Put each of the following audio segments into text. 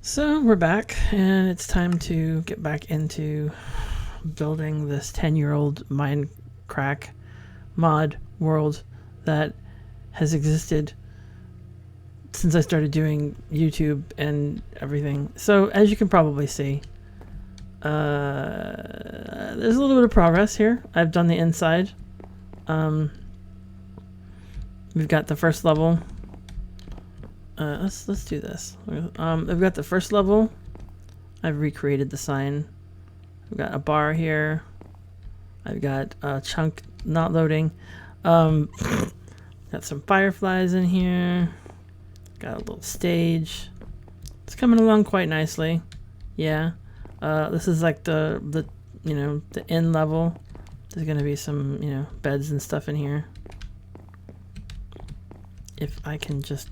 So we're back, and it's time to get back into building this 10-year-old Mindcraft mod world that has existed since I started doing YouTube and everything. So as you can probably see, there's a little bit of progress here. I've done the inside. We've got the first level. Let's do this. I've got the first level. I've recreated the sign. I've got a bar here. I've got a chunk not loading. Got some fireflies in here. Got a little stage. It's coming along quite nicely. Yeah. This is like the inn level. There's gonna be some beds and stuff in here. If I can just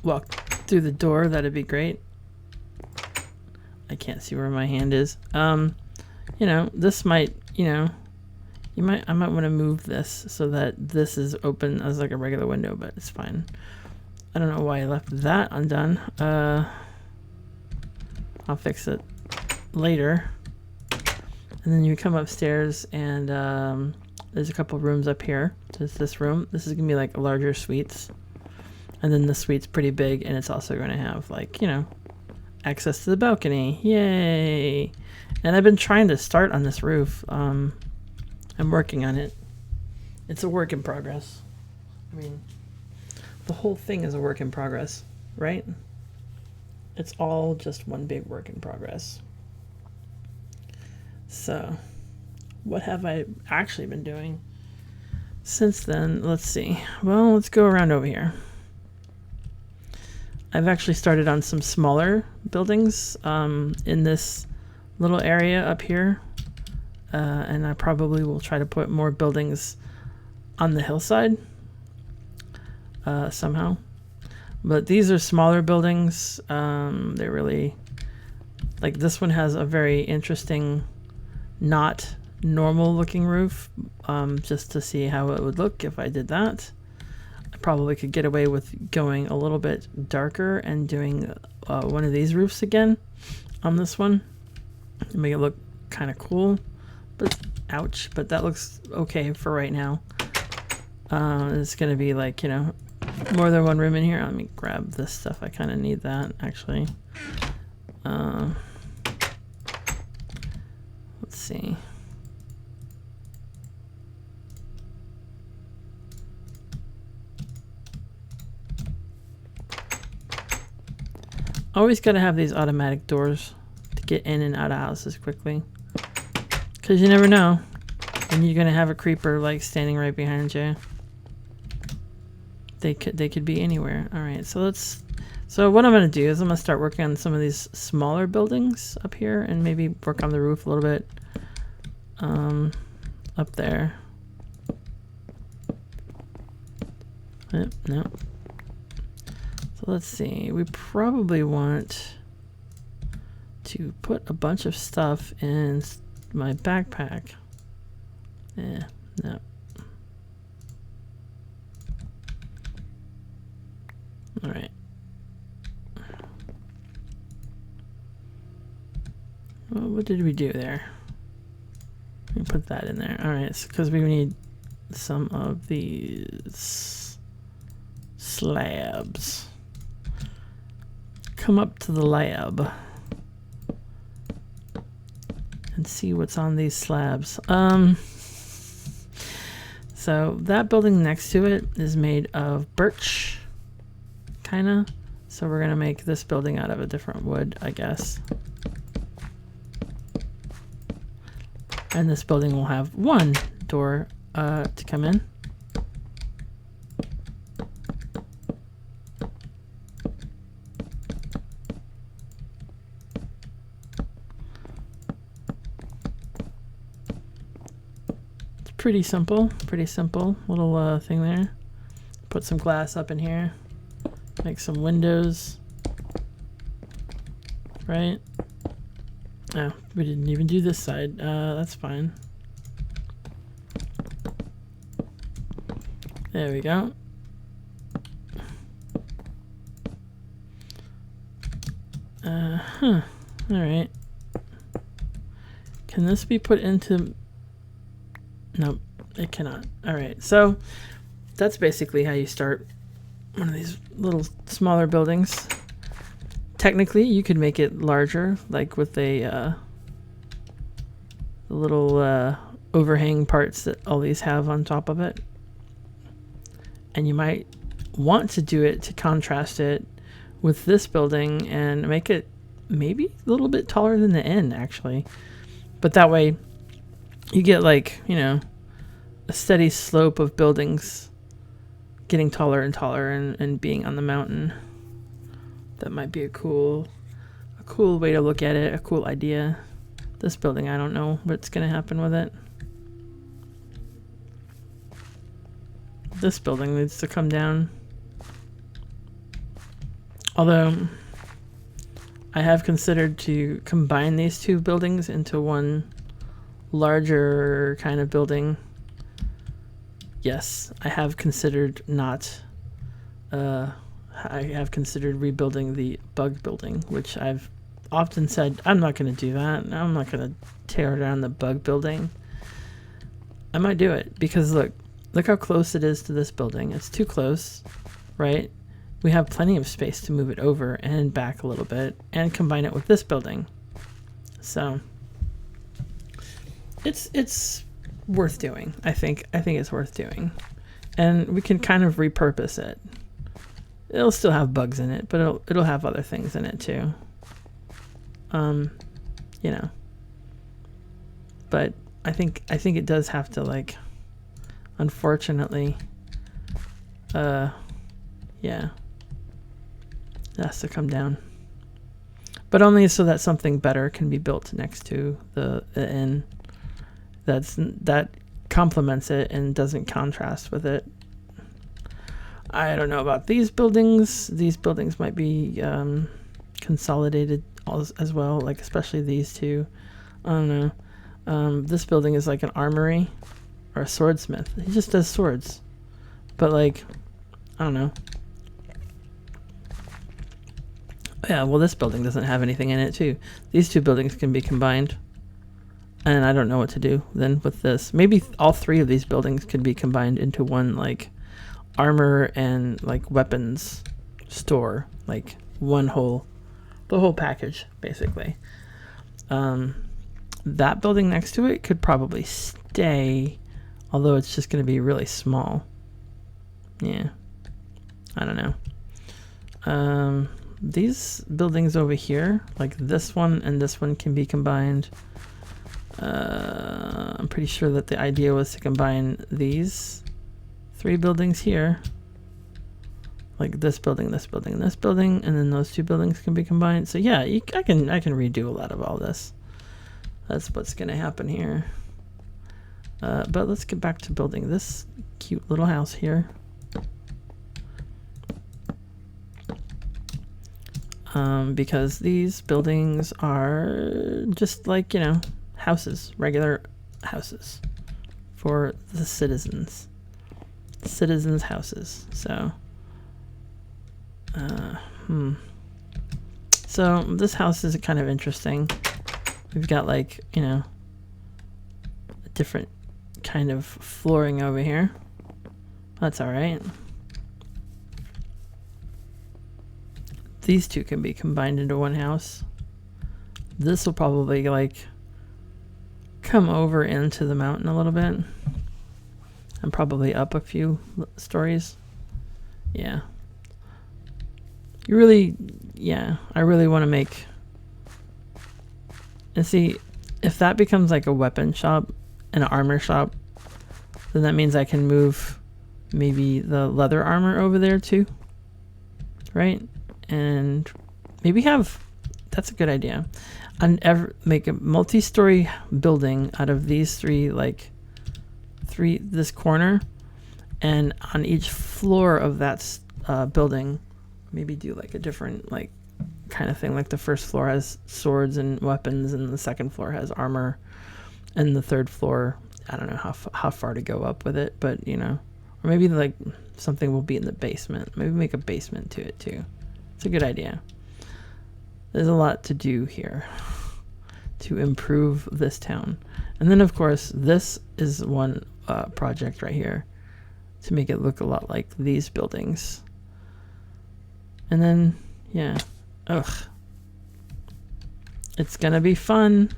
walk through the door, that'd be great. I can't see where my hand is. This might, I might want to move this so that this is open as like a regular window, but it's fine. I don't know why I left that undone. I'll fix it later. And then you come upstairs, and there's a couple rooms up here. There's this room. This is gonna be like larger suites. And then the suite's pretty big, and it's also going to have, like, access to the balcony. Yay! And I've been trying to start on this roof. I'm working on it. It's a work in progress. I mean, the whole thing is a work in progress, right? It's all just one big work in progress. So, what have I actually been doing since then? Let's see. Well, let's go around over here. I've actually started on some smaller buildings in this little area up here. And I probably will try to put more buildings on the hillside somehow. But these are smaller buildings. They're really, like, this one has a very interesting, not normal looking roof, just to see how it would look if I did that. Probably could get away with going a little bit darker and doing one of these roofs again on this one and make it look kind of cool, but ouch, but that looks okay for right now. It's gonna be like more than one room in here. Let me grab this stuff. I kind of need that actually. Let's see. Always got to have these automatic doors to get in and out of houses quickly, because you never know when you're gonna have a creeper like standing right behind you. They could be anywhere. All right, so what I'm gonna do is I'm gonna start working on some of these smaller buildings up here, and maybe work on the roof a little bit up there. No. So let's see, we probably want to put a bunch of stuff in my backpack. No. All right. Well, what did we do there? We put that in there. All right, because we need some of these slabs. Come up to the lab and see what's on these slabs. So that building next to it is made of birch, kinda. So we're gonna make this building out of a different wood, I guess. And this building will have one door to come in. Pretty simple little thing there. Put some glass up in here, make some windows, right? Oh, we didn't even do this side. That's fine. There we go. All right. Can this be put into... Nope, it cannot. All right, so that's basically how you start one of these little smaller buildings. Technically, you could make it larger, like with a little overhang parts that all these have on top of it. And you might want to do it to contrast it with this building and make it maybe a little bit taller than the inn, actually. But that way you get, like, you know, a steady slope of buildings getting taller and taller and being on the mountain. That might be a cool way to look at it, a cool idea. This building, I don't know what's going to happen with it. This building needs to come down. Although I have considered to combine these two buildings into one larger kind of building. Yes, I have considered I have considered rebuilding the bug building, which I've often said I'm not going to do that. I'm not going to tear down the bug building. I might do it because look how close it is to this building. It's too close, right? We have plenty of space to move it over and back a little bit and combine it with this building. So it's worth doing. I think it's worth doing. And we can kind of repurpose it. It'll still have bugs in it, but it'll have other things in it too. You know. But I think it does have to, like, unfortunately, yeah, it has to come down. But only so that something better can be built next to the inn that complements it and doesn't contrast with it. I don't know about these buildings. These buildings might be consolidated as well, like especially these two. I don't know. This building is like an armory or a swordsmith. He just does swords. But, like, I don't know. Yeah, well, this building doesn't have anything in it too. These two buildings can be combined. And I don't know what to do then with this. Maybe all three of these buildings could be combined into one, like, armor and, like, weapons store. Like, the whole package, basically. That building next to it could probably stay, although it's just going to be really small. Yeah. I don't know. These buildings over here, like this one and this one, can be combined. I'm pretty sure that the idea was to combine these three buildings here, like this building, this building, and this building, and then those two buildings can be combined. So yeah, I can redo a lot of all this. That's what's gonna happen here. But let's get back to building this cute little house here. Because these buildings are just like, you know, houses, regular houses for the citizens houses. So so this house is kind of interesting. We've got, like, you know, a different kind of flooring over here. That's all right. These two can be combined into one house. This will probably, like, come over into the mountain a little bit and probably up a few stories. Yeah. I really want to make, and see, if that becomes like a weapon shop and an armor shop, then that means I can move maybe the leather armor over there too, right? And maybe that's a good idea, and make a multi-story building out of these this corner, and on each floor of that building, maybe do like a different, like, kind of thing. Like the first floor has swords and weapons, and the second floor has armor, and the third floor, I don't know how far to go up with it, but, you know, or maybe like something will be in the basement. Maybe make a basement to it too. It's a good idea. There's a lot to do here to improve this town. And then, of course, this is one project right here to make it look a lot like these buildings. And then, yeah, ugh. It's gonna be fun.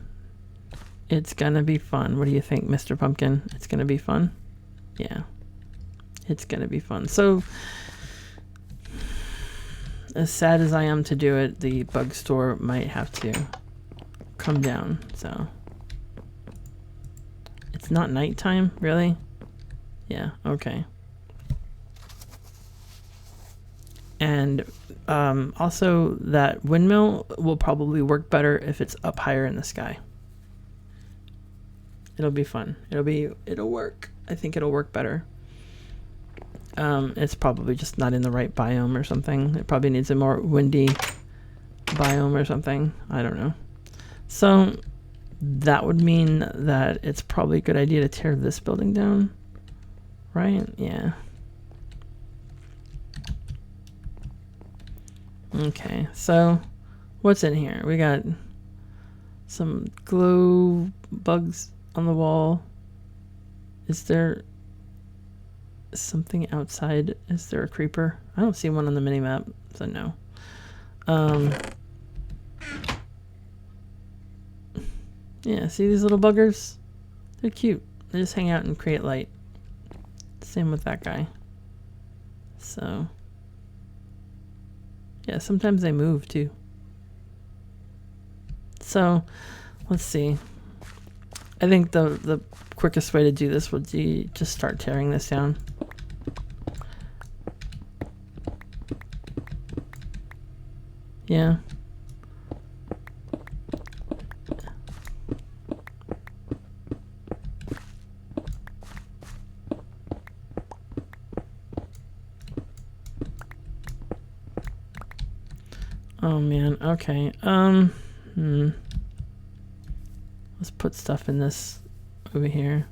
It's gonna be fun. What do you think, Mr. Pumpkin? It's gonna be fun? Yeah, it's gonna be fun. So, as sad as I am to do it, the bug store might have to come down. So it's not nighttime, really? Yeah, okay. And also that windmill will probably work better if it's up higher in the sky. It'll be fun. It'll work. I think it'll work better. It's probably just not in the right biome or something. It probably needs a more windy biome or something. I don't know. So that would mean that it's probably a good idea to tear this building down, right? Yeah. Okay, so what's in here? We got some glow bugs on the wall. Is there something outside? Is there a creeper? I don't see one on the minimap, so no. Yeah, see these little buggers? They're cute. They just hang out and create light. Same with that guy. So, yeah, sometimes they move too. So, let's see. I think the quickest way to do this would be just start tearing this down. Yeah. Oh man, okay. Let's put stuff in this over here.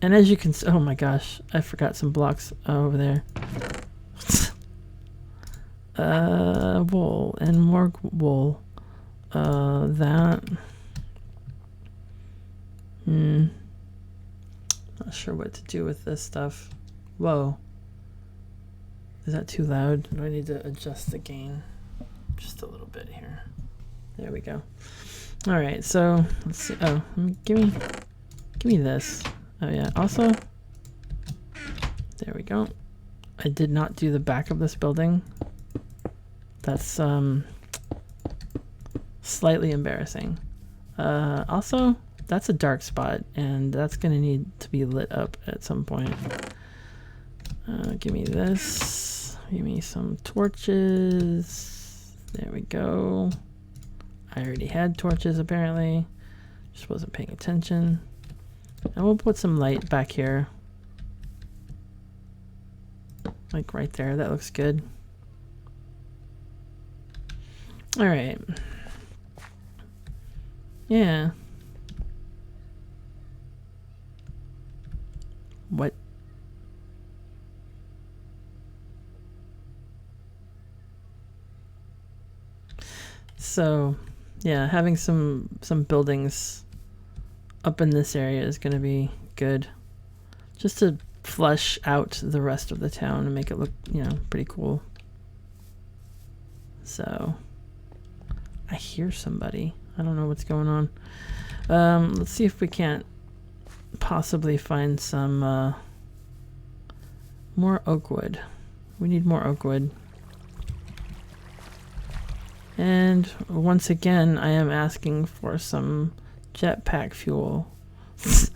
And as you can see, oh my gosh, I forgot some blocks over there. Wool and more wool. That. Not sure what to do with this stuff. Whoa. Is that too loud? Do I need to adjust the gain just a little bit here? There we go. All right, so let's see. Oh, give me this. Oh yeah. Also, there we go. I did not do the back of this building. That's slightly embarrassing. Also, that's a dark spot, and that's gonna need to be lit up at some point. Give me this. Give me some torches. There we go. I already had torches apparently. Just wasn't paying attention. And we'll put some light back here. Like right there. That looks good. Alright. Yeah. What? So, yeah, having some buildings up in this area is going to be good. Just to flesh out the rest of the town and make it look, you know, pretty cool. So, I hear somebody. I don't know what's going on. Let's see if we can't possibly find some more oak wood. We need more oak wood. And once again, I am asking for some jetpack fuel. Let's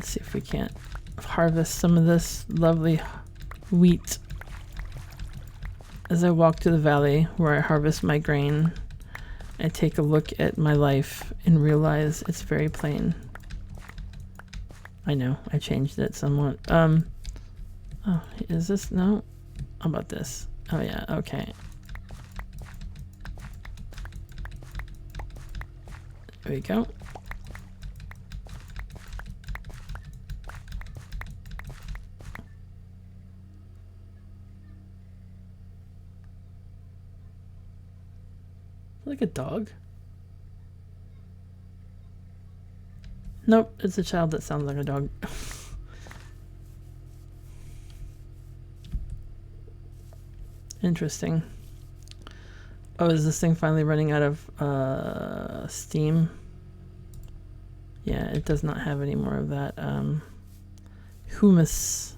see if we can't harvest some of this lovely wheat. As I walk to the valley where I harvest my grain, I take a look at my life and realize it's very plain. I know, I changed it somewhat. Oh, is this? No? How about this? Oh yeah, okay. There we go. Like a dog? Nope, it's a child that sounds like a dog. Interesting. Oh, is this thing finally running out of steam? Yeah, it does not have any more of that humans.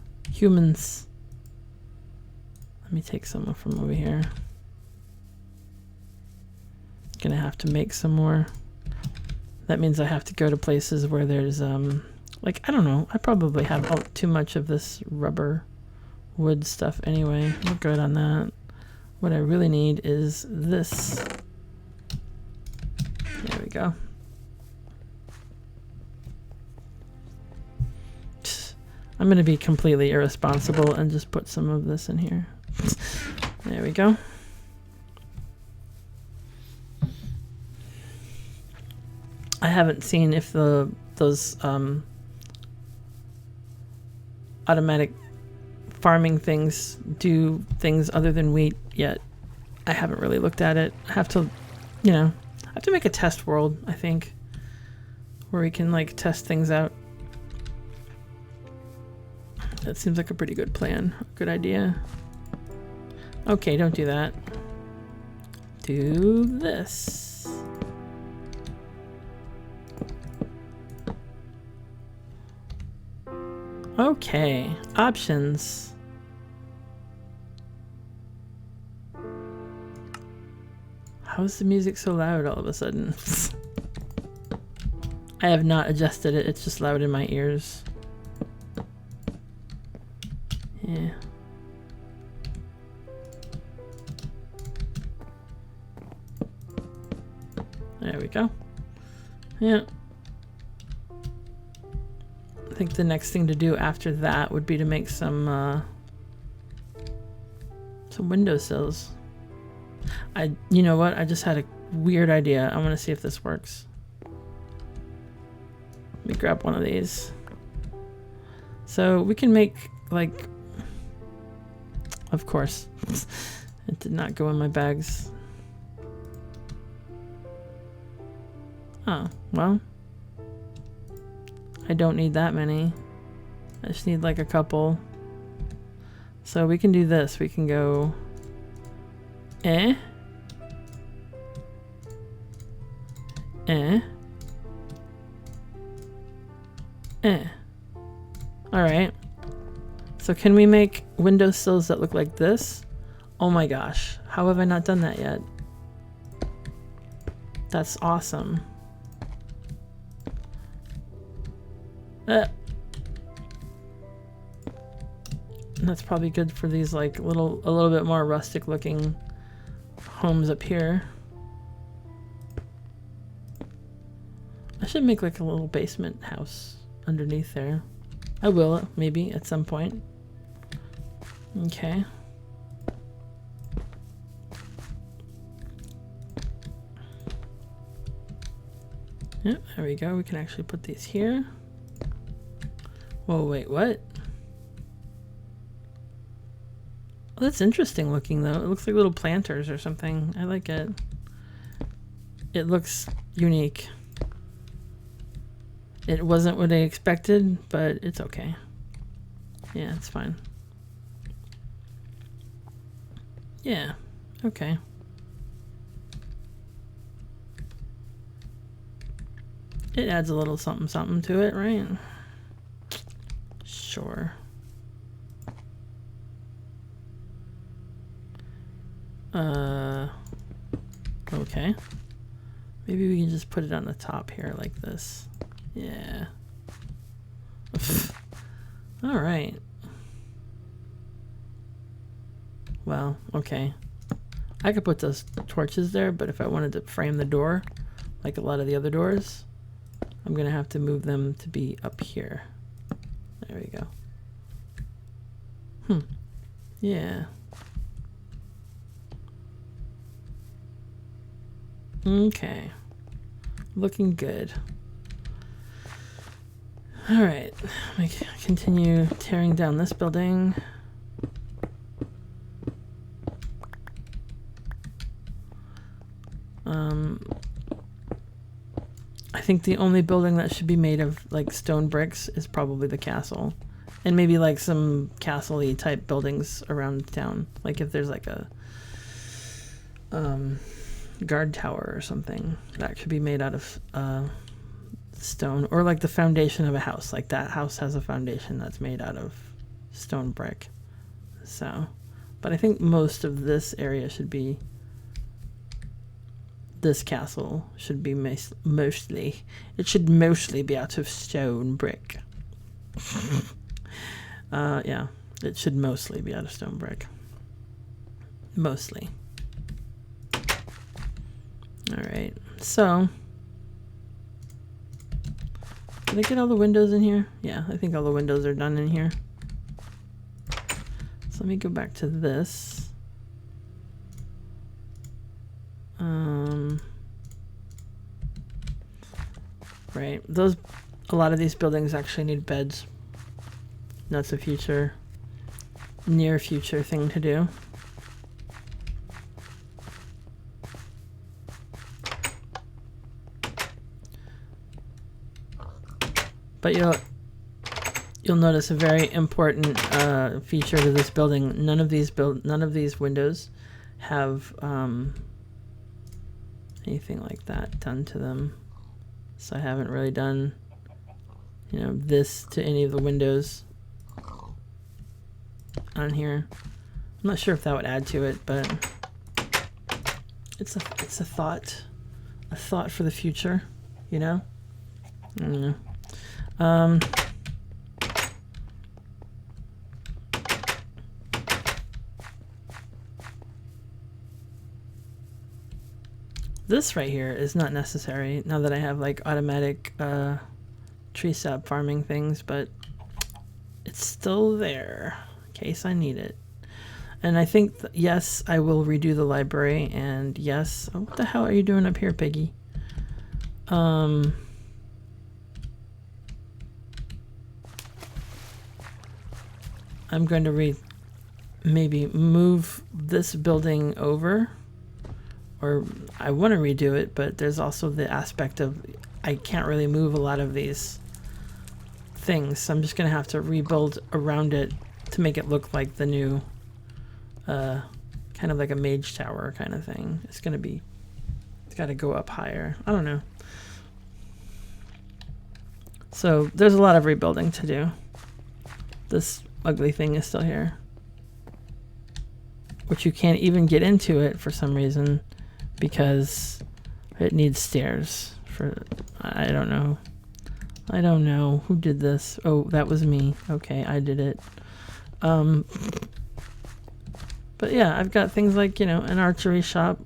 Let me take some from over here. Gonna have to make some more. That means I have to go to places where there's like, I don't know, I probably have too much of this rubber wood stuff anyway. We're good on that. What I really need is this. There we go. I'm gonna be completely irresponsible and just put some of this in here. There we go. I haven't seen if those automatic farming things do things other than wheat yet. I haven't really looked at it. I have to, you know, I have to make a test world, I think, where we can like test things out. That seems like a pretty good plan. Good idea. Okay, don't do that. Do this. Okay, options. How is the music so loud all of a sudden? I have not adjusted it, it's just loud in my ears. Yeah. There we go. Yeah. I think the next thing to do after that would be to make some windowsills. You know what? I just had a weird idea. I want to see if this works. Let me grab one of these. So we can make, like, of course, it did not go in my bags. Oh, well, I don't need that many. I just need like a couple. So we can do this. We can go eh. Alright. So can we make windowsills that look like this? Oh my gosh. How have I not done that yet? That's awesome. That's probably good for these like a little bit more rustic looking homes up here. I should make like a little basement house underneath there. I will, maybe at some point. Okay. Yep, there we go. We can actually put these here. Whoa, wait, what? Oh, that's interesting looking though. It looks like little planters or something. I like it. It looks unique. It wasn't what I expected, but it's okay. Yeah, it's fine. Yeah, okay. It adds a little something something to it, right? Sure. Okay. Maybe we can just put it on the top here like this. Yeah. All right. Well, okay. I could put those torches there, but if I wanted to frame the door, like a lot of the other doors, I'm gonna have to move them to be up here. There we go. Yeah. Okay. Looking good. All right. We continue tearing down this building. I think the only building that should be made of like stone bricks is probably the castle, and maybe like some castle-y type buildings around town. Like if there's like a guard tower or something, that should be made out of stone, or like the foundation of a house. Like that house has a foundation that's made out of stone brick. So, but I think most of this area should be, this castle should be mostly, it should mostly be out of stone brick. Yeah, it should mostly be out of stone brick. Mostly. All right, so did I get all the windows in here? Yeah, I think all the windows are done in here. So let me go back to this. Right, a lot of these buildings actually need beds. That's a near future thing to do. But you'll notice a very important feature to this building. None of these windows have anything like that done to them. So I haven't really done, this to any of the windows on here. I'm not sure if that would add to it, but it's a thought for the future, I don't know. This right here is not necessary now that I have like automatic tree sap farming things, but it's still there in case I need it. And I think, yes, I will redo the library, and yes, oh, what the hell are you doing up here, Piggy? I'm going to maybe move this building over. Or I want to redo it, but there's also the aspect of I can't really move a lot of these things, so I'm just gonna have to rebuild around it to make it look like the new kind of like a mage tower kind of thing. It's got to go up higher. I don't know. So there's a lot of rebuilding to do. This ugly thing is still here, which you can't even get into it for some reason, because it needs stairs for, I don't know who did this. Oh, that was me. Okay, I did it. But yeah, I've got things like, an archery shop.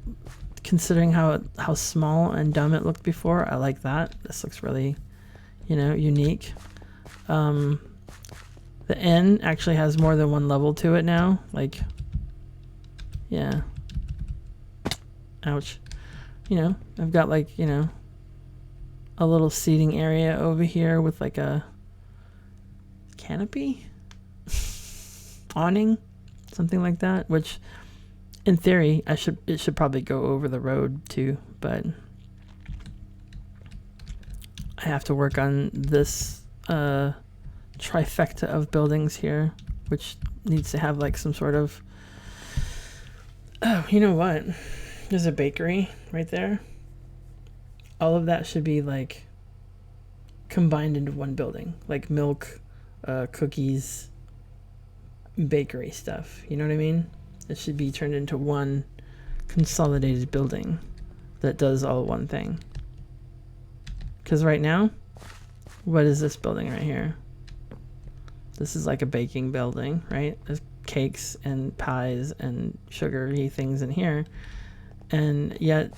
Considering how small and dumb it looked before, I like that. This looks really, unique. The inn actually has more than one level to it now. Like, yeah. Ouch. I've got like, a little seating area over here with like a canopy, awning, something like that, which in theory it should probably go over the road too, but I have to work on this trifecta of buildings here, which needs to have like some sort of, oh, you know what? There's a bakery right there. All of that should be like combined into one building, like milk, cookies, bakery stuff. You know what I mean? It should be turned into one consolidated building that does all one thing. Because right now, what is this building right here? This is like a baking building, right? There's cakes and pies and sugary things in here. And yet,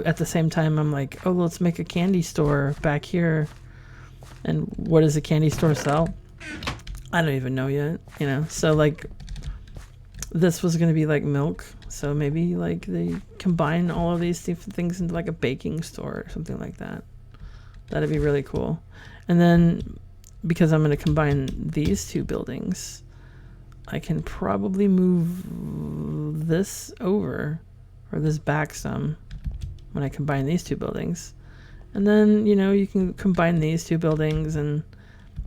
at the same time, I'm like, oh, let's make a candy store back here. And what does a candy store sell? I don't even know yet, So, like, this was going to be like milk. So maybe, like, they combine all of these different things into, like, a baking store or something like that. That'd be really cool. And then, because I'm going to combine these two buildings, I can probably move this over. Or this back some. when I combine these two buildings. And then, you know, you can combine these two buildings and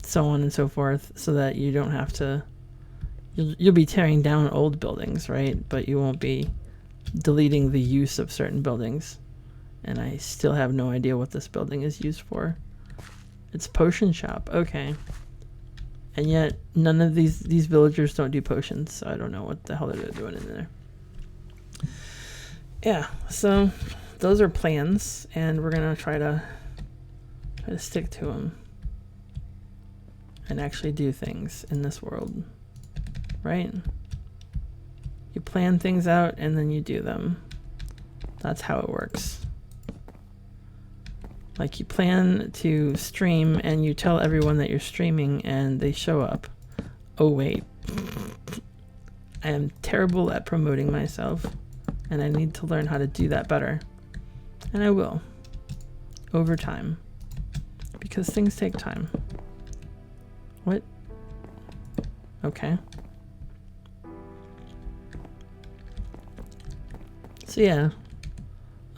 so on and so forth, so that you don't have to, you'll be tearing down old buildings, right? But you won't be deleting the use of certain buildings. And I still have no idea what this building is used for. It's potion shop, okay. And yet none of these villagers don't do potions, so I don't know what the hell they're doing in there. Yeah, so those are plans, and we're gonna try to stick to them and actually do things in this world, right? You plan things out and then you do them. That's how it works. Like, you plan to stream and you tell everyone that you're streaming and they show up. Oh wait, I am terrible at promoting myself and I need to learn how to do that better. And I will, over time, because things take time. What? Okay. So yeah.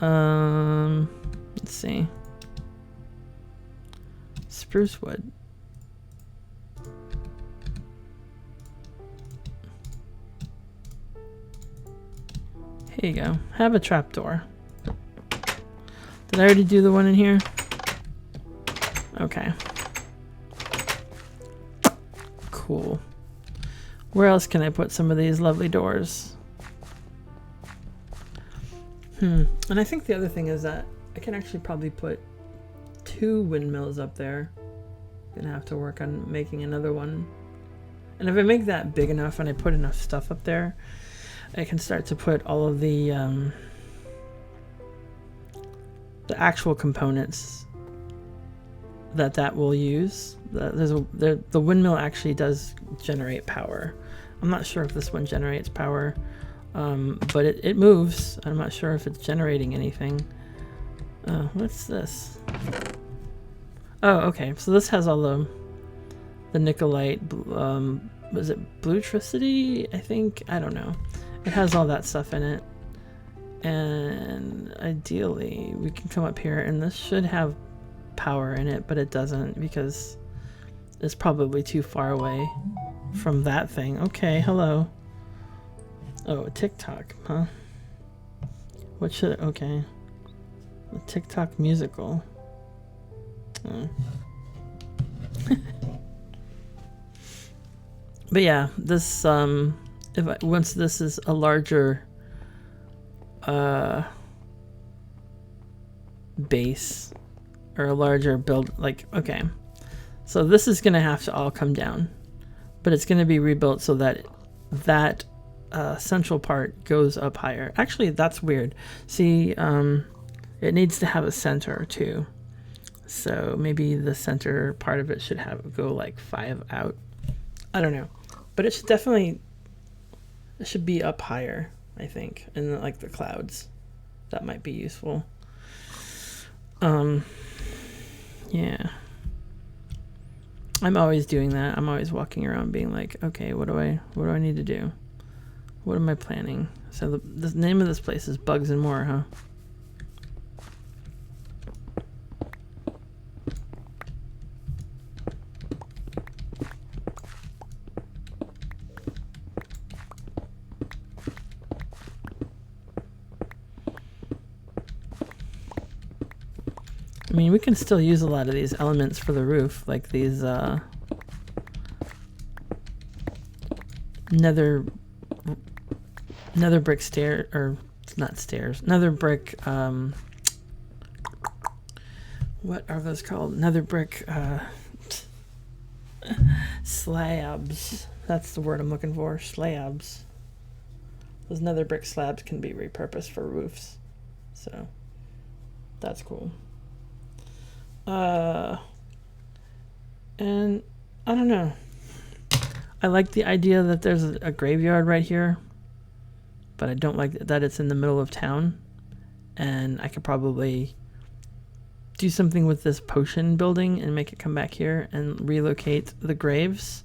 Let's see. Spruce wood. Here you go. Have a trapdoor. Did I already do the one in here? Okay. Cool. Where else can I put some of these lovely doors? And I think the other thing is that I can actually probably put 2 windmills up there. Gonna have to work on making another one. And if I make that big enough and I put enough stuff up there, I can start to put all of the actual components that will use. The windmill actually does generate power. I'm not sure if this one generates power, but it moves. I'm not sure if it's generating anything. What's this? Oh, okay. So this has all the Nicolite. Was it Bluetricity? I think. I don't know. It has all that stuff in it. And ideally, we can come up here, and this should have power in it, but it doesn't because it's probably too far away from that thing. Okay, hello. Oh, TikTok, huh? What should... Okay. A TikTok musical. Oh. But yeah, this once this is a larger base or a larger build, like, okay, so this is gonna have to all come down, but it's gonna be rebuilt so that that central part goes up higher. Actually, that's weird. See, it needs to have a center too. So maybe the center part of it should go like 5 out. I don't know, but it should definitely, it should be up higher, I think, in like the clouds. That might be useful. Yeah. I'm always doing that. I'm always walking around being like, okay, what do I need to do? What am I planning? So the name of this place is Bugs and More, huh? I mean, we can still use a lot of these elements for the roof, like these nether brick stair, or not stairs, nether brick, what are those called? Nether brick slabs. That's the word I'm looking for. Slabs. Those nether brick slabs can be repurposed for roofs, so that's cool. And I don't know. I like the idea that there's a graveyard right here, but I don't like that it's in the middle of town. And I could probably do something with this potion building and make it come back here and relocate the graves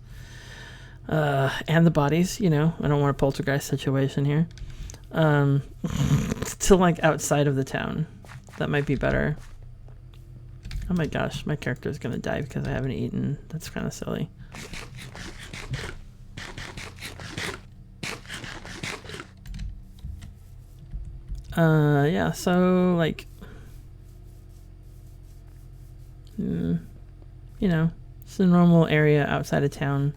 and the bodies. You know, I don't want a poltergeist situation here. To like outside of the town. That might be better. Oh my gosh, my character is gonna die because I haven't eaten. That's kind of silly. Yeah, so like, you know, it's a normal area outside of town.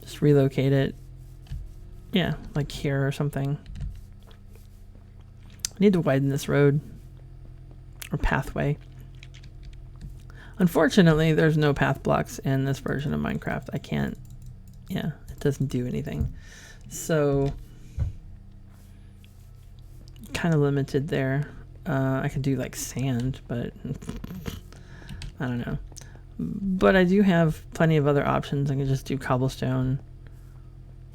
Just relocate it. Yeah, like here or something. I need to widen this road or pathway. Unfortunately, there's no path blocks in this version of Minecraft. I can't, yeah, it doesn't do anything. So, kind of limited there. I could do like sand, but I don't know. But I do have plenty of other options. I can just do cobblestone,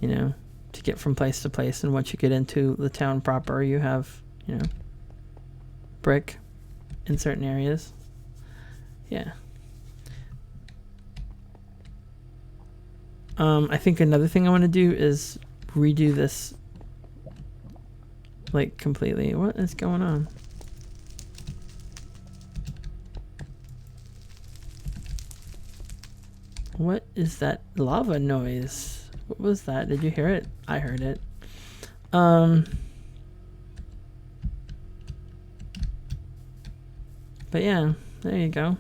you know, to get from place to place. And once you get into the town proper, you have, you know, brick in certain areas. Yeah. I think another thing I want to do is redo this like completely. What is going on? What is that lava noise? What was that? Did you hear it? I heard it. But yeah, there you go.